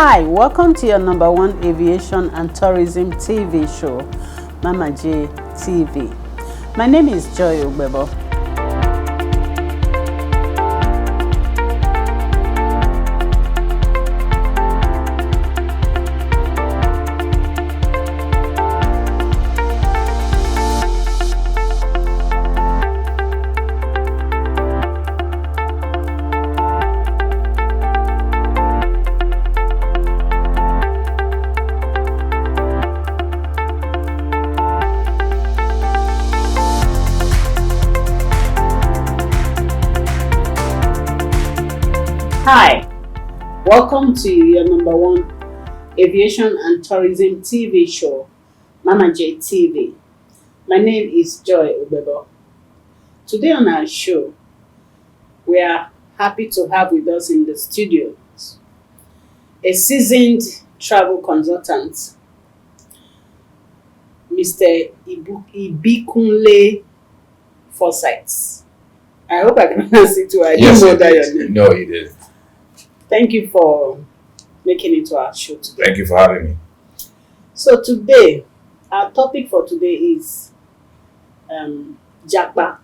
Hi, welcome to your number one aviation and tourism TV show, Mamaj TV. My name is Joy Ugbebo. Hi, welcome to your number one aviation and tourism TV show, Mamaj TV. My name is Joy Ugbebo. Today on our show, we are happy to have with us in the studio a seasoned travel consultant, Mr. Ibikunle Forsyth. I hope I pronounced it well. I didn't know that your name. No, you did. Thank you for making it to our show today. Thank you for having me. So today, our topic for today is Jappa,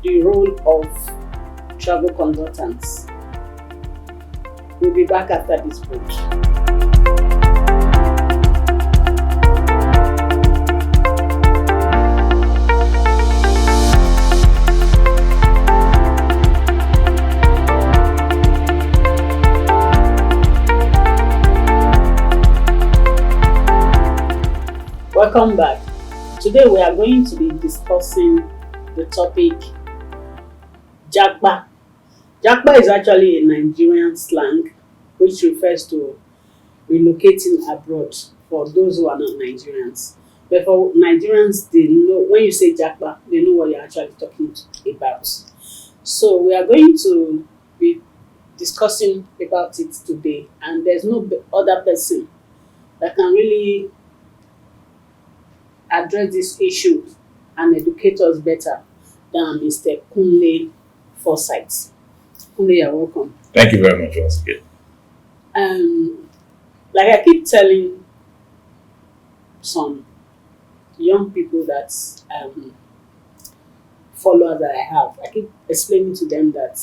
the role of travel consultants. We'll be back after this break. Welcome back. Today we are going to be discussing the topic Jappa. Jappa is actually a Nigerian slang which refers to relocating abroad for those who are not Nigerians. But for Nigerians, they know when you say Jappa, they know what you're actually talking about. So we are going to be discussing about it today, and there's no other person that can really address this issue and educate us better than Mr. Kunle Forsyth. Kunle, you're welcome. Thank you very much once again. Like I keep telling some young people that followers that I have, I keep explaining to them that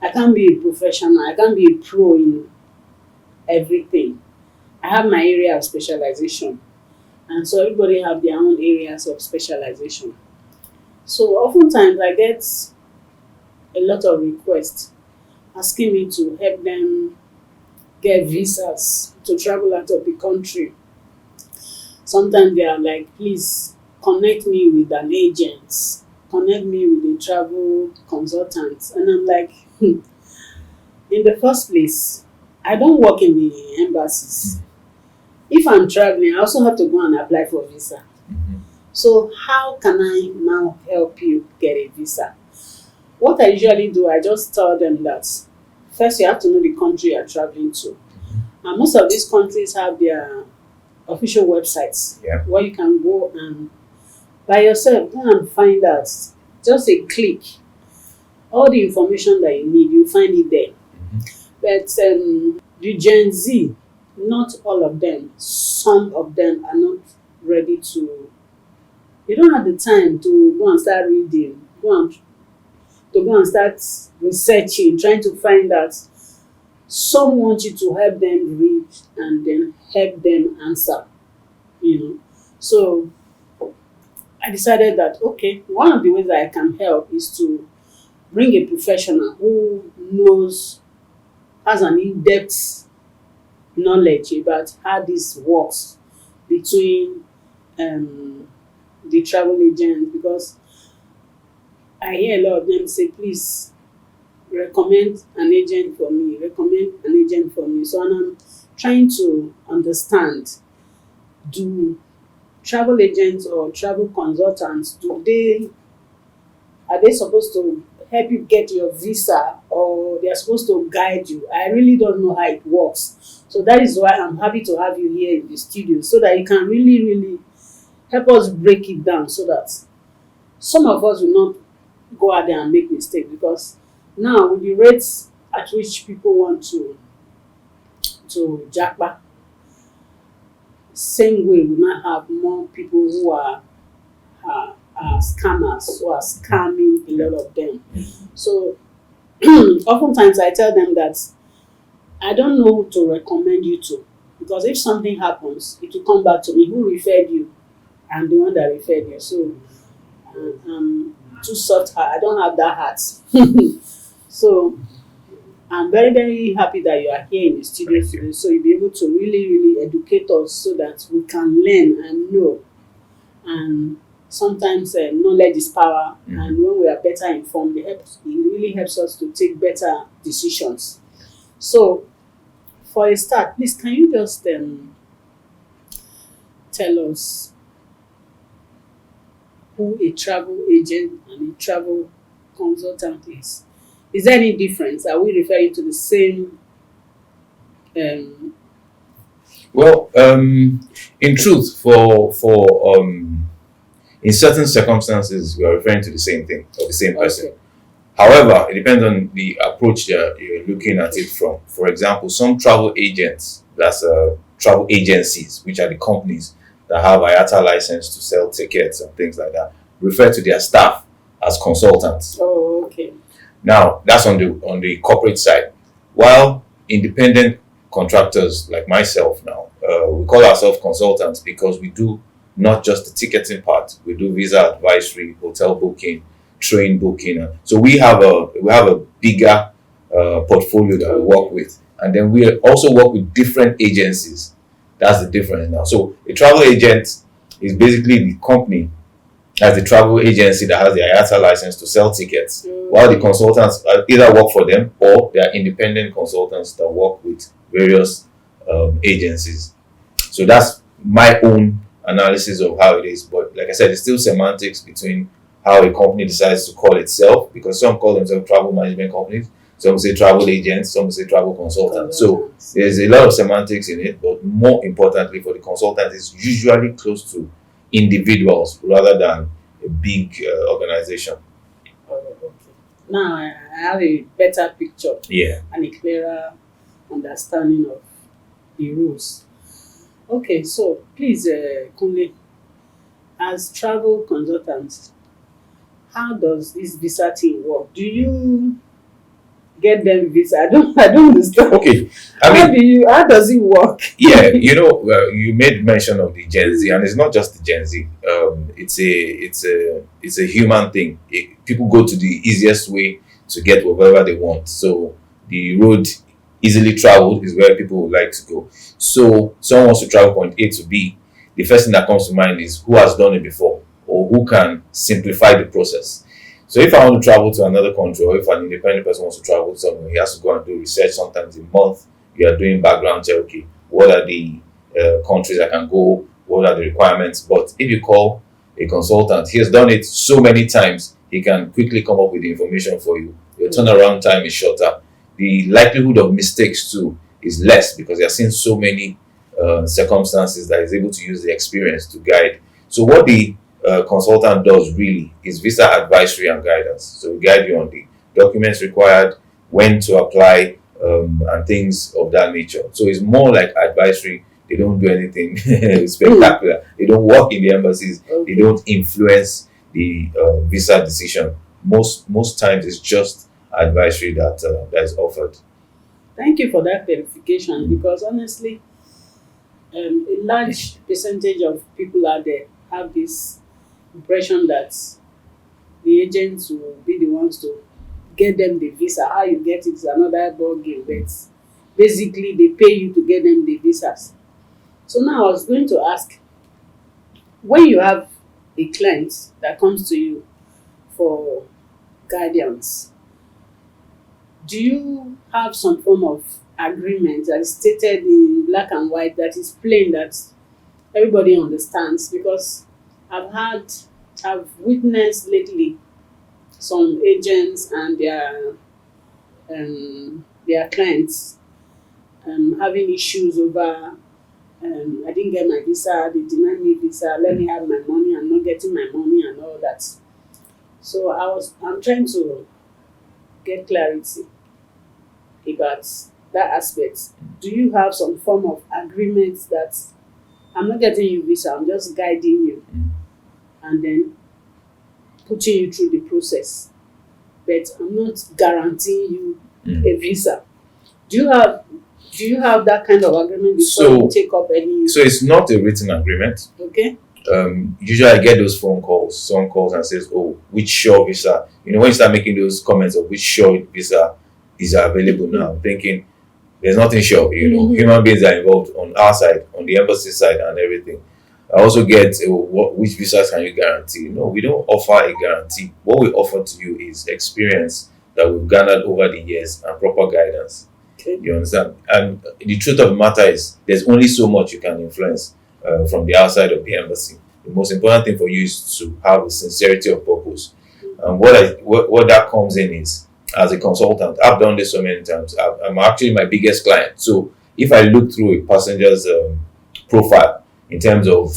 I can't be a professional, I can't be a pro in everything. I have my area of specialization. And so everybody have their own areas of specialization. So oftentimes I get a lot of requests asking me to help them get visas to travel out of the country. Sometimes they are like, please connect me with an agent, connect me with a travel consultant. And I'm like, in the first place, I don't work in the embassies. If I'm traveling, I also have to go and apply for a visa. So how can I now help you get a visa? What I usually do, I just tell them that first you have to know the country you're traveling to. And most of these countries have their official websites where you can go and by yourself go and find out. Just a click. All the information that you need, you find it there. But the Gen Z, not all of them, some of them are not ready to, they don't have the time to go and start reading, to go and start researching, trying to find out. Some want you to help them read and then help them answer, So I decided that, okay, one of the ways that I can help is to bring a professional who has an in-depth knowledge about how this works between the travel agents, because I hear a lot of them say, please recommend an agent for me, So I'm trying to understand, do travel agents or travel consultants, are they supposed to help you get your visa or they're supposed to guide you? I really don't know how it works. So that is why I'm happy to have you here in the studio so that you can really, really help us break it down so that some of us will not go out there and make mistakes, because now with the rates at which people want to to Jappa. Same way, we now have more people who are scammers, who are scamming a lot of them. So oftentimes I tell them that I don't know who to recommend you to, because if something happens, it will come back to me. Who referred you? I'm the one that referred you. So I'm too soft. I don't have that heart. So I'm very, very happy that you are here in the studio Thank you. today. So you'll be able to really, really educate us so that we can learn and know. And sometimes knowledge is power, and when we are better informed, it really helps us to take better decisions. So, for a start, please can you just tell us who a travel agent and a travel consultant is? Is there any difference? Are we referring to the same? Um, Well, in truth, for in certain circumstances, we are referring to the same thing or the same person. okay. However, it depends on the approach that you're looking at it from. For example, some travel agents, that's travel agencies, which are the companies that have IATA license to sell tickets and things like that, refer to their staff as consultants. Oh, okay. Now, that's on the corporate side. While independent contractors like myself now, we call ourselves consultants because we do not just the ticketing part. We do visa advisory, hotel booking, train booking. So we have a bigger portfolio that we work with, and then we also work with different agencies. That's the difference now. So a travel agent is basically the company as the travel agency that has the IATA license to sell tickets, while the consultants either work for them or they are independent consultants that work with various agencies. So that's my own analysis of how it is. But like I said, it's still semantics between how a company decides to call itself, because some call themselves travel management companies, some say travel agents, some say travel consultants. So there's a lot of semantics in it, but more importantly for the consultant, it's usually close to individuals rather than a big organization. Oh, okay. Now I have a better picture Yeah. and a clearer understanding of the rules. Okay, so please, Kunle, as travel consultant, how does this visa thing work? Do you get them visa? I don't understand. Okay. I mean, How does it work? yeah, you made mention of the Gen Z, and it's not just the Gen Z. It's a human thing. People go to the easiest way to get whatever they want. So the road easily traveled is where people would like to go. So someone wants to travel point A to B. The first thing that comes to mind is who has done it before or who can simplify the process. So if I want to travel to another country, or if an independent person wants to travel somewhere, he has to go and do research. Sometimes a month, you are doing background check. Okay, what are the countries I can go? What are the requirements? But if you call a consultant, he has done it so many times. He can quickly come up with the information for you. Your turnaround time is shorter. The likelihood of mistakes too is less because he has seen so many circumstances that he's able to use the experience to guide. So what the consultant does really is visa advisory and guidance. So we guide you on the documents required, when to apply, and things of that nature. So it's more like advisory. They don't do anything spectacular. They don't work in the embassies. They don't influence the visa decision. Most times it's just advisory that is offered. Thank you for that clarification, because honestly, a large percentage of people out there have this impression that the agents will be the ones to get them the visa. How you get it is another ball game, but basically they pay you to get them the visas. So now I was going to ask, when you have a client that comes to you for guidance, do you have some form of agreement that is stated in black and white, that is plain, that everybody understands? Because I've had, I've witnessed lately some agents and their clients having issues over, I didn't get my visa, they denied me visa, let me have my money, I'm not getting my money and all that. So I'm trying to get clarity about that aspect, do you have some form of agreement that I'm not getting you visa, I'm just guiding you and then putting you through the process, but I'm not guaranteeing you a visa? Do you have that kind of agreement before you So take up any? so it's not a written agreement. Okay. Usually I get those phone calls, someone calls and says, "Oh, which shore visa?" When you start making those comments of which shore visa is available now, I'm thinking there's nothing sure. Human beings are involved on our side, on the embassy side, and everything. I also get, which visas can you guarantee? No, we don't offer a guarantee. What we offer to you is experience that we've garnered over the years and proper guidance. Okay. You understand? And the truth of the matter is, there's only so much you can influence from the outside of the embassy. The most important thing for you is to have a sincerity of purpose. And what that comes in is, as a consultant, I've done this so many times. I'm actually my biggest client. So if I look through a passenger's profile in terms of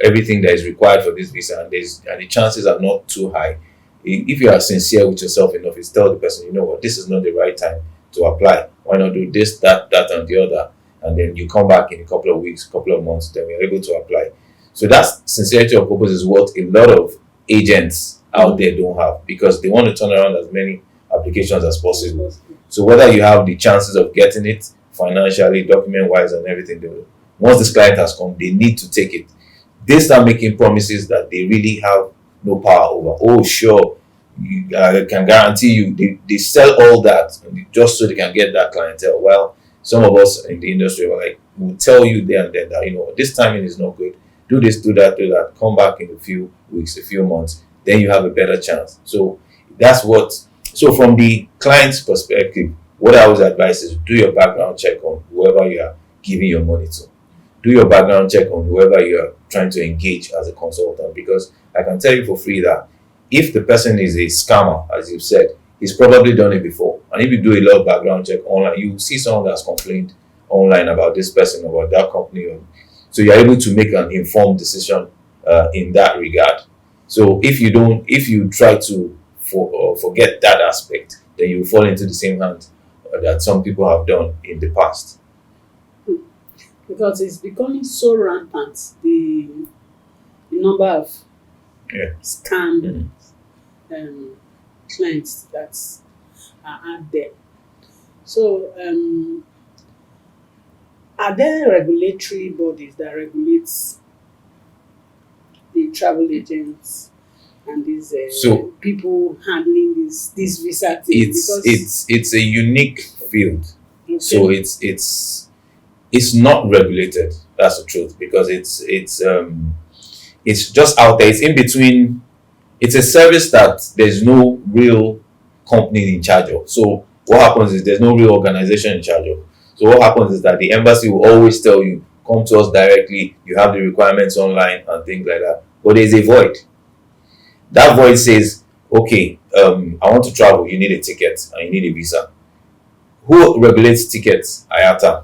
everything that is required for this visa, and the chances are not too high, if you are sincere with yourself enough, is tell the person, you know what, this is not the right time to apply. Why not do this, that, and the other, and then you come back in a couple of weeks, couple of months, then we're able to apply. So that sincerity of purpose is what a lot of agents out there don't have, because they want to turn around as many applications as possible. So whether you have the chances of getting it financially, document wise, and everything, once this client has come, they need to take it. They start making promises that they really have no power over. Oh, sure, I can guarantee you. They sell all that just so they can get that clientele. Well, some of us in the industry were like, we'll tell you there and then that this timing is not good. Do this, do that, do that. Come back in a few weeks, a few months, then you have a better chance. So that's what. So from the client's perspective, what I always advise is do your background check on whoever you are giving your money to. Do your background check on whoever you are trying to engage as a consultant, because I can tell you for free that if the person is a scammer, as you've said, he's probably done it before. And if you do a lot of background check online, you see someone that's complained online about this person, about that company. So you're able to make an informed decision in that regard. So if you try to forget that aspect, then you fall into the same hand that some people have done in the past. Because it's becoming so rampant, the number of scam clients that are out there. So are there regulatory bodies that regulates the travel agents and these So people handling this visa thing? It's a unique field. Okay. So it's not regulated. That's the truth, because it's just out there. It's in between. It's a service that there's no real company in charge of. So what happens is there's no real organization in charge of. So what happens is that the embassy will always tell you, come to us directly. You have the requirements online and things like that. But there's a void. That void says, okay, I want to travel. You need a ticket and you need a visa. Who regulates tickets? IATA.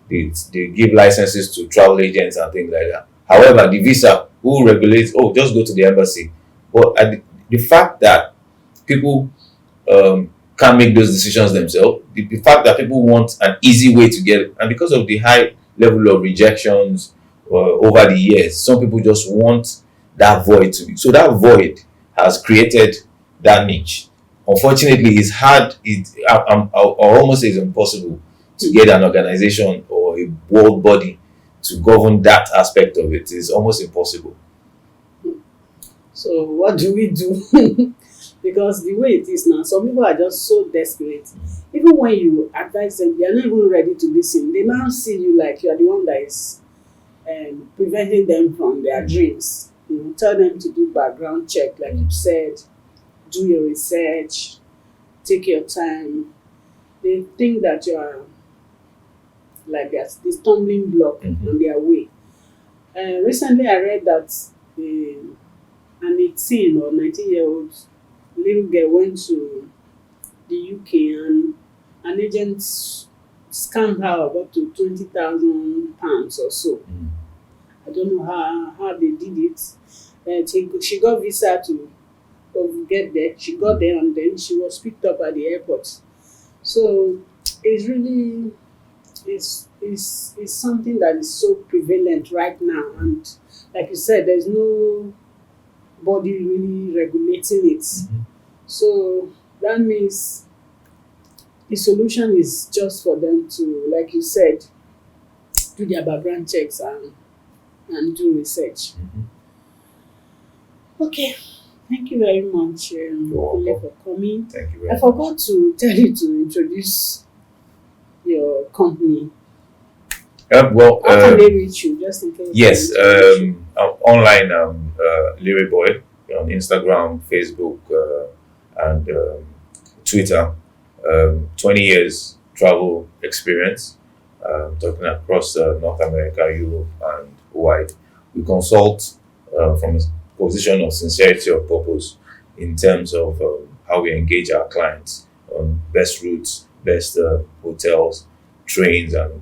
They give licenses to travel agents and things like that. However, the visa, who regulates? Oh, just go to the embassy. But the fact that people can't make those decisions themselves, the fact that people want an easy way to get it, and because of the high level of rejections over the years, some people just want that void to be. So that void has created that niche. Unfortunately, it's hard. I'll almost say it's impossible to get an organization or a world body to govern that aspect of it. It's almost impossible. So what do we do? Because the way it is now, some people are just so desperate. Even when you advise them, they are not even ready to listen. They now see you like you are the one that is preventing them from their dreams. Tell them to do background check, like you said, do your research, take your time. They think that you are like this stumbling block on their way. Recently, I read that an 18 or 19-year-old little girl went to the UK and an agent scammed her of up to £20,000 or so. I don't know how they did it. She got visa to get there. She got there and then she was picked up at the airport. So is really is something that is so prevalent right now, and like you said, there's no body really regulating it. So that means the solution is just for them to, like you said, do their background checks and do research. Okay, thank you very much, Kule, for coming. Thank you very I much. forgot to tell you to introduce your company. Well, How can they reach you, just in case? yes, they want to reach you? I'm online, Lyric Boy on Instagram, Facebook, and Twitter. 20 years travel experience, talking across North America, Europe, and wide. We consult from a position of sincerity of purpose in terms of how we engage our clients on best routes, best hotels, trains, and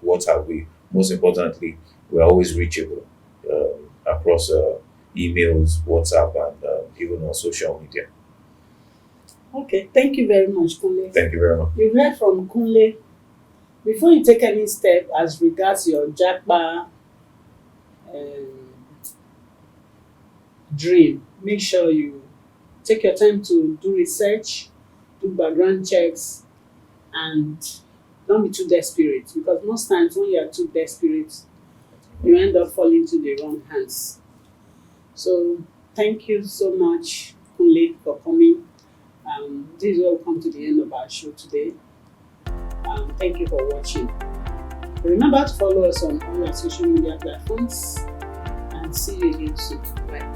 what have we. Most importantly, we're always reachable across emails, WhatsApp, and even on social media. Okay, thank you very much, Kunle. Thank you very much. You heard from Kunle. Before you take any step as regards your Jappa um, dream, make sure you take your time to do research, do background checks, and don't be too desperate, because most times when you are too desperate, you end up falling to the wrong hands. So thank you so much, Kunle, for coming. This is where we come to the end of our show today. Thank you for watching. Remember to follow us on all our social media platforms, and see you again soon. Bye.